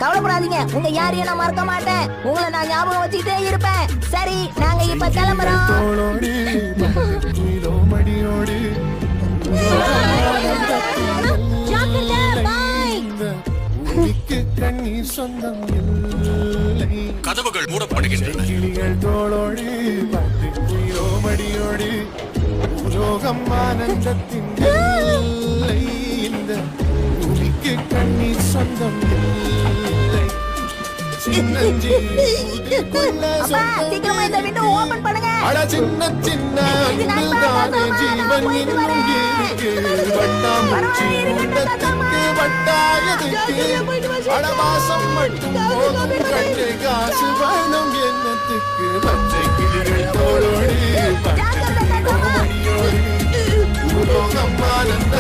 கவலைப்படாதீங்க, உங்க யாரையும் நான் மறக்க மாட்டேன். உங்களை நான் ஞாபகம் வச்சுக்கிட்டே இருப்பேன். சரி, நாங்க இப்ப கிளம்புறோம். கதவுகள் மூடப்படுகின்றன. ஆனந்தத்தின் இந்த பூமிக்கு கண்ணீர் சொந்தம் இல்லை. சின்ன சின்ன ஜீவன் அடவாசம் மட்டும் போதும். கண்டே காசு வேணும் என்னத்துக்கு? பச்சை கிளிகள் தோளோடு பச்சை மணியோடு உலோகம் ஆனந்த